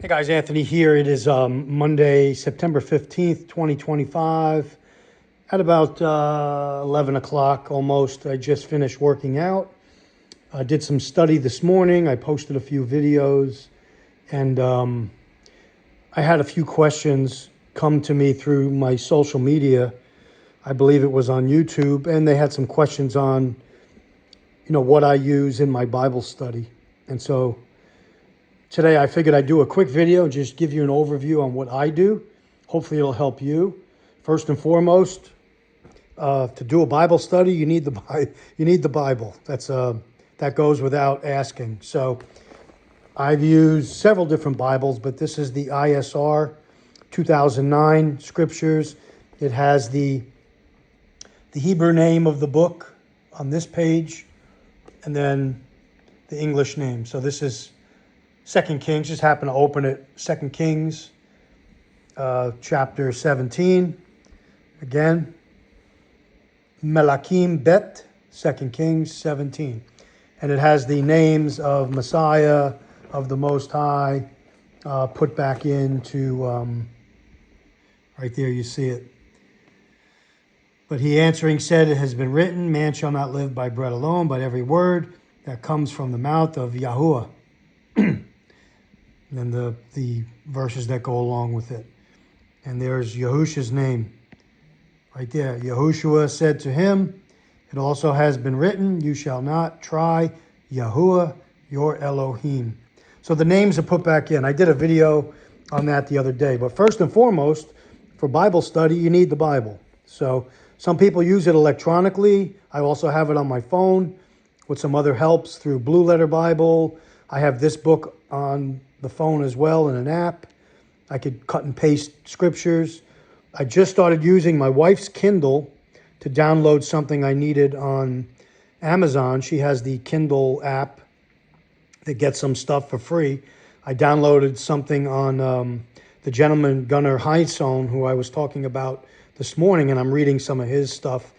Hey guys, Anthony here. It is Monday, September 15th, 2025. At about 11 o'clock almost, I just finished working out. I did some study this morning. I posted a few videos, and I had a few questions come to me through my social media. I believe it was on YouTube, and they had some questions on, what I use in my Bible study. And so today I figured I'd do a quick video, just give you an overview on what I do. Hopefully it'll help you. First and foremost, to do a Bible study, you need the Bible. That goes without asking. So I've used several different Bibles, but this is the ISR 2009 scriptures. It has the Hebrew name of the book on this page, and then the English name. So this is 2 Kings. Just happened to open it. 2 Kings, chapter 17. Again, Melachim Bet, 2 Kings 17. And it has the names of Messiah, of the Most High, put back into, right there you see it. But he answering said, it has been written, man shall not live by bread alone, but every word that comes from the mouth of Yahuwah. And then the verses that go along with it. And there's Yahushua's name right there. Yahushua said to him, it also has been written, you shall not try Yahuwah your Elohim. So the names are put back in. I did a video on that the other day. But first and foremost, for Bible study, you need the Bible. So some people use it electronically. I also have it on my phone with some other helps through Blue Letter Bible. I have this book on the phone as well in an app. I could cut and paste scriptures. I just started using my wife's Kindle to download something I needed on Amazon. She has the Kindle app that gets some stuff for free. I downloaded something on the gentleman Gunnar Heisson, who I was talking about this morning, and I'm reading some of his stuff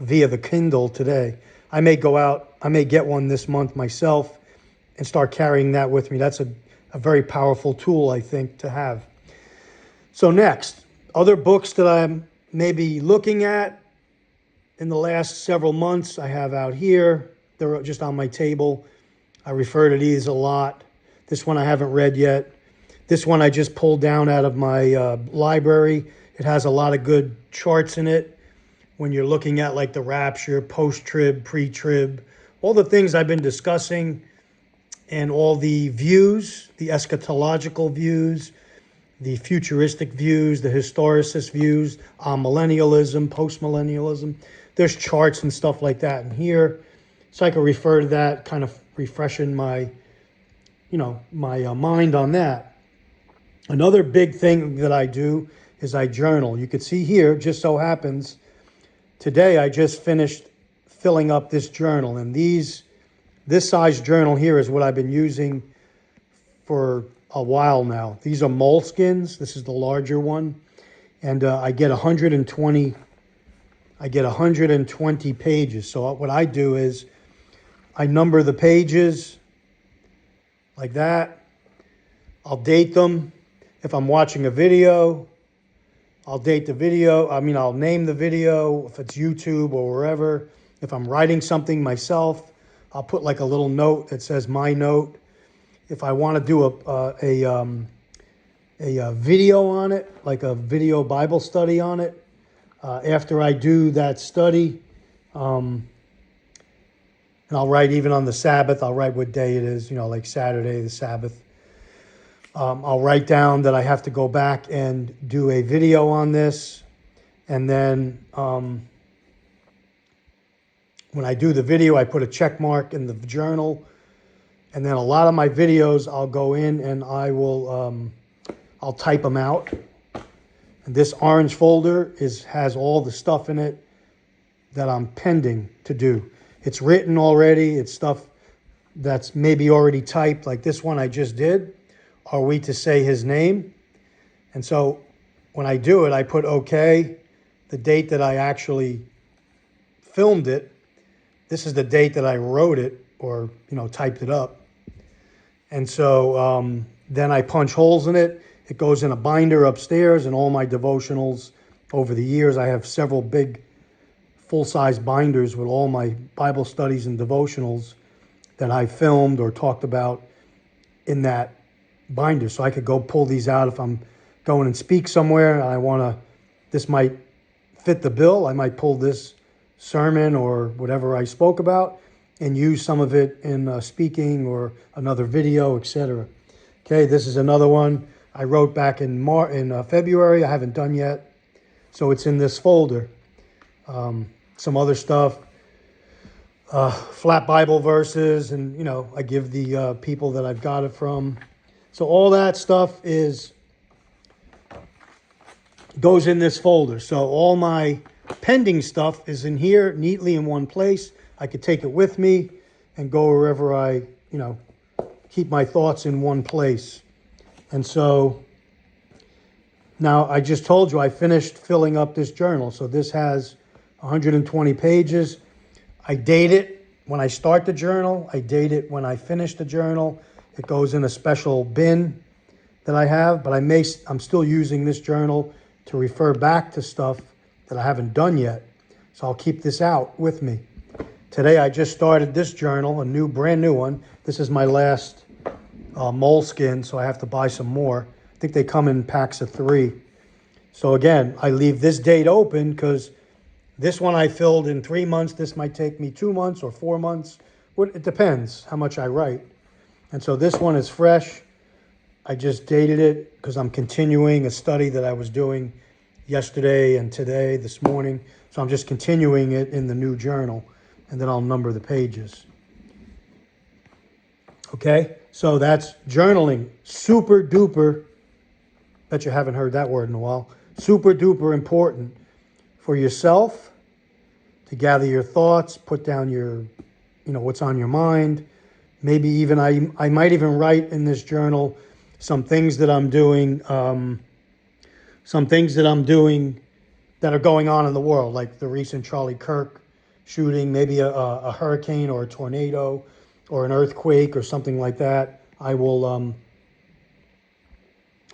via the Kindle today. I may get one this month myself and start carrying that with me. That's a very powerful tool, I think, to have. So next, other books that I'm maybe looking at in the last several months, I have out here. They're just on my table. I refer to these a lot. This one I haven't read yet. This one I just pulled down out of my library. It has a lot of good charts in it when you're looking at like the rapture, post-trib, pre-trib, all the things I've been discussing, and all the views, the eschatological views, the futuristic views, the historicist views, millennialism, post-millennialism. There's charts and stuff like that in here. So I can refer to that, kind of refreshing my mind on that. Another big thing that I do is I journal. You could see here, just so happens, today I just finished filling up this journal. And this size journal here is what I've been using for a while now. These are moleskins. This is the larger one. And I get 120 pages. So what I do is I number the pages like that. I'll date them. If I'm watching a video, I'll date the video. I'll name the video if it's YouTube or wherever. If I'm writing something myself, I'll put like a little note that says my note. If I want to do a video on it, like a video Bible study on it, after I do that study, and I'll write even on the Sabbath, I'll write what day it is, like Saturday, the Sabbath. I'll write down that I have to go back and do a video on this. And then when I do the video, I put a check mark in the journal. And then a lot of my videos, I'll go in and I'll type them out. And this orange folder has all the stuff in it that I'm pending to do. It's written already. It's stuff that's maybe already typed, like this one I just did. Are we to say his name? And so when I do it, I put okay, the date that I actually filmed it. This is the date that I wrote it or, typed it up. And so Then I punch holes in it. It goes in a binder upstairs, and all my devotionals over the years. I have several big full-size binders with all my Bible studies and devotionals that I filmed or talked about in that binder. So I could go pull these out if I'm going and speak somewhere and I want to, this might fit the bill. I might pull this sermon or whatever I spoke about and use some of it in speaking or another video, etc. Okay, this is another one I wrote back in February. I haven't done yet, so it's in this folder. Some other stuff, flat Bible verses, and I give the people that I've got it from. So all that stuff goes in this folder. So all my pending stuff is in here neatly in one place. I could take it with me and go wherever I, keep my thoughts in one place. And so now I just told you I finished filling up this journal. So this has 120 pages. I date it when I start the journal. I date it when I finish the journal. It goes in a special bin that I have, but I'm still using this journal to refer back to stuff that I haven't done yet. So I'll keep this out with me. Today I just started this journal, a brand new one. This is my last moleskin, so I have to buy some more. I think they come in packs of 3. So again, I leave this date open because this one I filled in 3 months. This might take me 2 months or 4 months. It depends how much I write. And so this one is fresh. I just dated it because I'm continuing a study that I was doing yesterday and today, this morning. So I'm just continuing it in the new journal, and then I'll number the pages. Okay, so that's journaling. Super duper, bet you haven't heard that word in a while. Super duper important for yourself to gather your thoughts, put down your, what's on your mind. Maybe even I might even write in this journal some things that I'm doing, that are going on in the world, like the recent Charlie Kirk shooting, maybe a hurricane or a tornado or an earthquake or something like that. I'll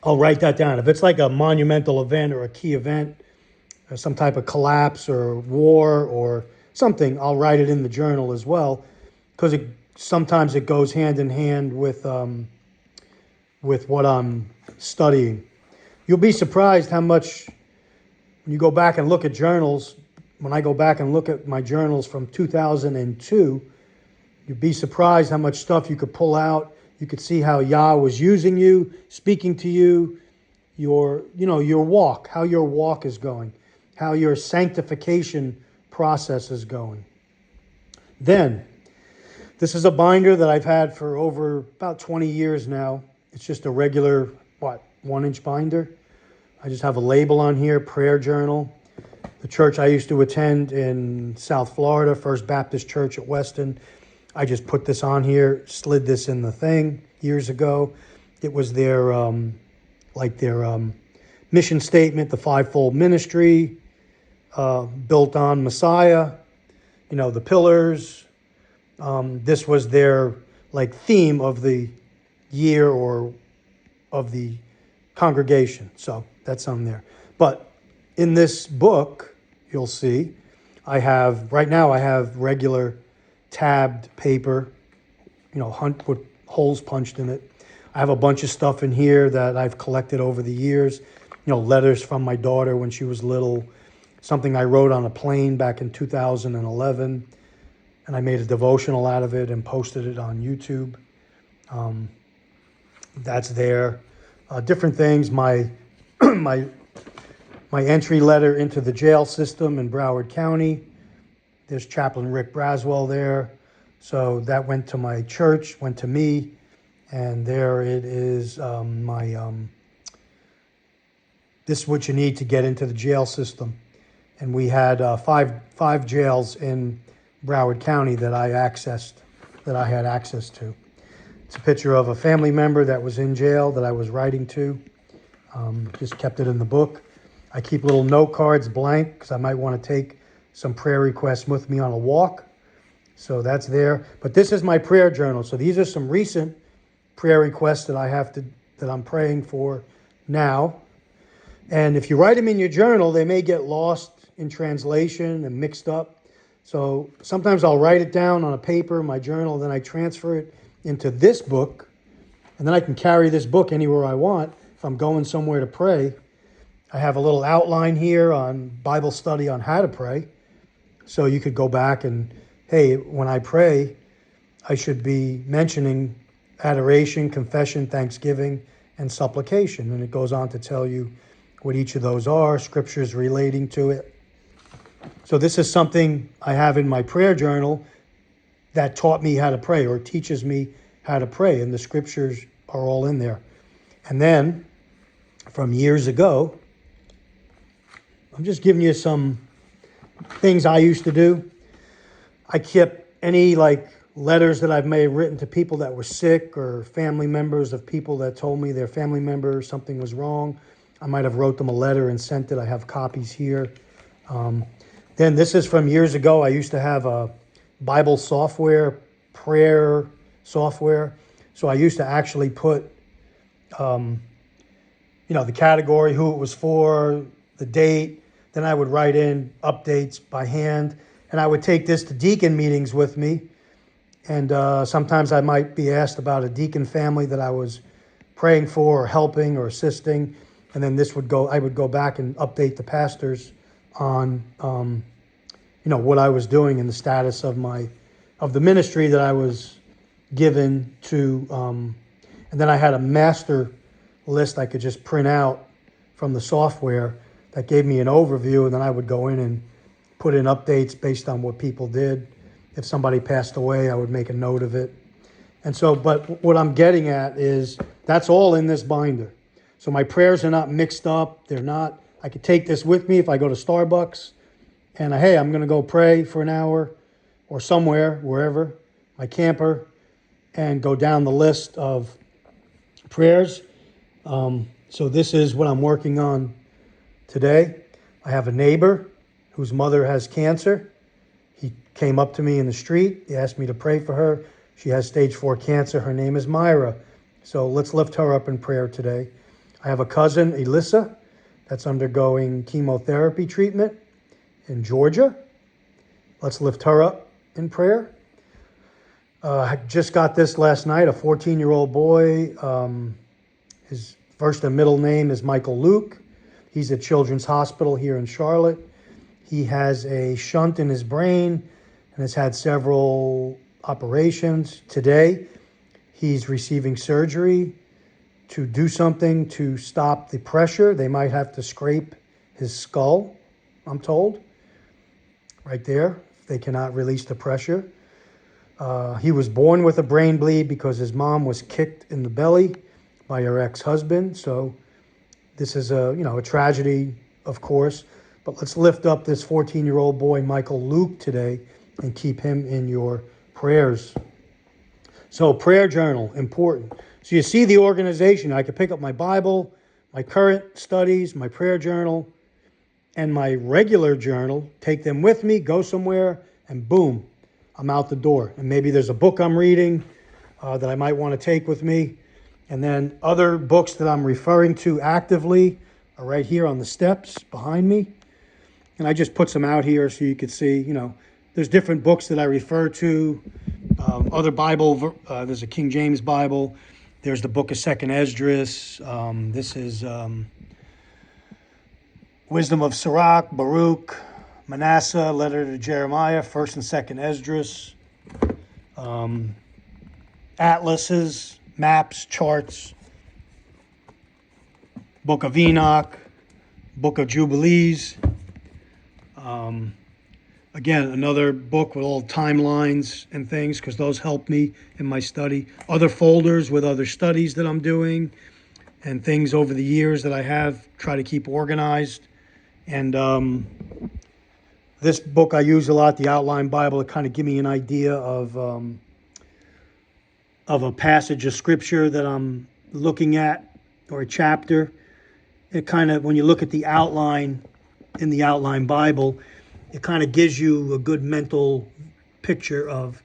write that down. If it's like a monumental event or a key event, or some type of collapse or war or something, I'll write it in the journal as well, because sometimes it goes hand in hand with what I'm studying. You'll be surprised how much, when you go back and look at journals, when I go back and look at my journals from 2002, you'd be surprised how much stuff you could pull out. You could see how Yah was using you, speaking to you, your walk, how your walk is going, how your sanctification process is going. Then, this is a binder that I've had for over about 20 years now. It's just a regular, 1-inch binder. I just have a label on here, prayer journal. The church I used to attend in South Florida, First Baptist Church at Weston, I just put this on here, slid this in the thing years ago. It was their mission statement, the fivefold ministry, built on Messiah, the pillars. This was their theme of the year or of the congregation. So that's on there. But in this book, you'll see, right now I have regular tabbed paper, with holes punched in it. I have a bunch of stuff in here that I've collected over the years, letters from my daughter when she was little, something I wrote on a plane back in 2011, and I made a devotional out of it and posted it on YouTube. That's there. Different things, my entry letter into the jail system in Broward County. There's Chaplain Rick Braswell there. So that went to my church, went to me, and there it is, this is what you need to get into the jail system. And we had five jails in Broward County that I had access to. It's a picture of a family member that was in jail that I was writing to. Just kept it in the book. I keep little note cards blank because I might want to take some prayer requests with me on a walk. So that's there. But this is my prayer journal. So these are some recent prayer requests that I have to that I'm praying for now. And if you write them in your journal, they may get lost in translation and mixed up. So sometimes I'll write it down on a paper in my journal, then I transfer it into this book, and then I can carry this book anywhere I want if I'm going somewhere to pray. I have a little outline here on Bible study on how to pray. So you could go back and, hey, when I pray, I should be mentioning adoration, confession, thanksgiving, and supplication. And it goes on to tell you what each of those are, scriptures relating to it. So this is something I have in my prayer journal that taught me how to pray or teaches me how to pray. And the scriptures are all in there. And then from years ago, I'm just giving you some things I used to do. I kept any letters that I've may have written to people that were sick or family members of people that told me their family member something was wrong. I might have wrote them a letter and sent it. I have copies here. Then this is from years ago. I used to have a Bible software, prayer software. So I used to actually put, the category, who it was for, the date. Then I would write in updates by hand. And I would take this to deacon meetings with me. And sometimes I might be asked about a deacon family that I was praying for or helping or assisting. And then I would go back and update the pastors on, what I was doing and the status of the ministry that I was given to. And then I had a master list I could just print out from the software that gave me an overview. And then I would go in and put in updates based on what people did. If somebody passed away, I would make a note of it. And so, but what I'm getting at is that's all in this binder. So my prayers are not mixed up. They're not, I could take this with me if I go to Starbucks and hey, I'm going to go pray for an hour or somewhere, wherever, my camper, and go down the list of prayers. So this is what I'm working on today. I have a neighbor whose mother has cancer. He came up to me in the street. He asked me to pray for her. She has stage 4 cancer. Her name is Myra. So let's lift her up in prayer today. I have a cousin, Elissa, that's undergoing chemotherapy treatment in Georgia. Let's lift her up in prayer. I just got this last night, a 14-year-old boy. His first and middle name is Michael Luke. He's at Children's Hospital here in Charlotte. He has a shunt in his brain and has had several operations. Today, he's receiving surgery to do something to stop the pressure. They might have to scrape his skull, I'm told, right there. They cannot release the pressure. He was born with a brain bleed because his mom was kicked in the belly by her ex-husband. So this is a tragedy, of course. But let's lift up this 14-year-old boy, Michael Luke, today and keep him in your prayers. So prayer journal, important. So you see the organization. I could pick up my Bible, my current studies, my prayer journal, and my regular journal, take them with me, go somewhere, and boom, I'm out the door. And maybe there's a book I'm reading that I might want to take with me. And then other books that I'm referring to actively are right here on the steps behind me. And I just put some out here so you could see, there's different books that I refer to. Other Bible, there's a King James Bible. There's the book of 2nd Esdras. This is Wisdom of Sirach, Baruch, Manasseh, Letter to Jeremiah, 1st and 2nd Esdras. Atlases, maps, charts. Book of Enoch, Book of Jubilees. Again, another book with all timelines and things because those help me in my study. Other folders with other studies that I'm doing and things over the years that I have, try to keep organized. And this book I use a lot, the Outline Bible, to kind of give me an idea of a passage of scripture that I'm looking at or a chapter. It kind of, when you look at the outline in the Outline Bible, it kind of gives you a good mental picture of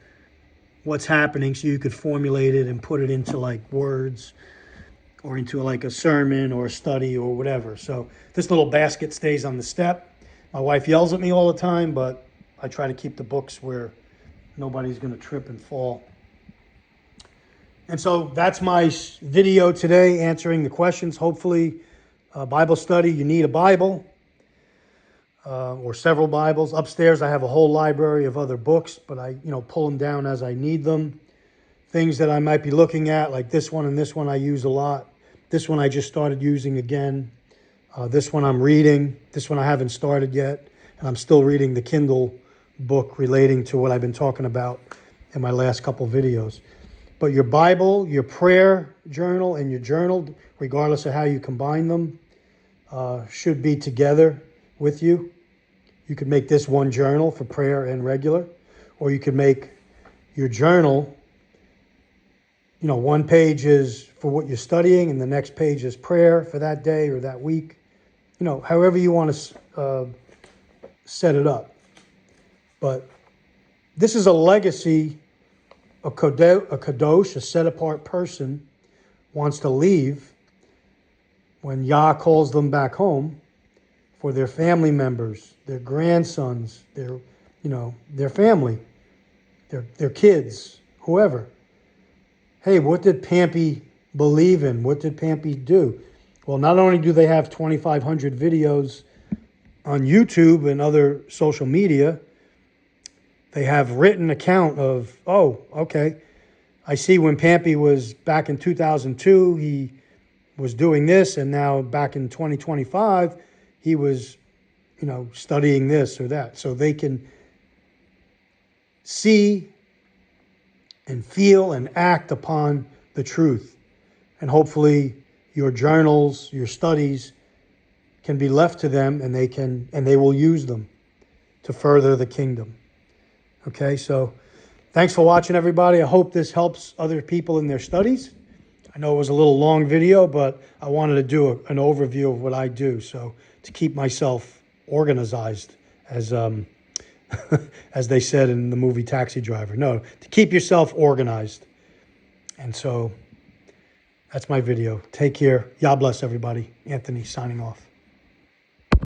what's happening so you could formulate it and put it into words or into like a sermon or a study or whatever. So this little basket stays on the step. My wife yells at me all the time, but I try to keep the books where nobody's going to trip and fall. And so that's my video today, answering the questions. Hopefully, Bible study, you need a Bible or several Bibles. Upstairs, I have a whole library of other books, but I pull them down as I need them. Things that I might be looking at, like this one and this one I use a lot. This one I just started using again. This one I'm reading. This one I haven't started yet. And I'm still reading the Kindle book relating to what I've been talking about in my last couple videos. But your Bible, your prayer journal, and your journal, regardless of how you combine them, should be together with you. You could make this one journal for prayer and regular, or you could make your journal, one page is for what you're studying and the next page is prayer for that day or that week. However you want to set it up. But this is a legacy. A kadosh, a set-apart person, wants to leave when Yah calls them back home for their family members, their grandsons, their family, their kids, whoever. Hey, what did Pampy believe in? What did Pampy do? Well, not only do they have 2,500 videos on YouTube and other social media, they have written account of, oh, okay, I see when Pampy was back in 2002, he was doing this, and now back in 2025, he was, studying this or that. So they can see and feel and act upon the truth. And hopefully your journals, your studies can be left to them, and they will use them to further the kingdom. Okay, so thanks for watching, everybody. I hope this helps other people in their studies. I know it was a little long video, but I wanted to do an overview of what I do, so to keep myself organized, as as they said in the movie Taxi Driver. No, to keep yourself organized. And so that's my video. Take care. Yah bless everybody. Anthony signing off.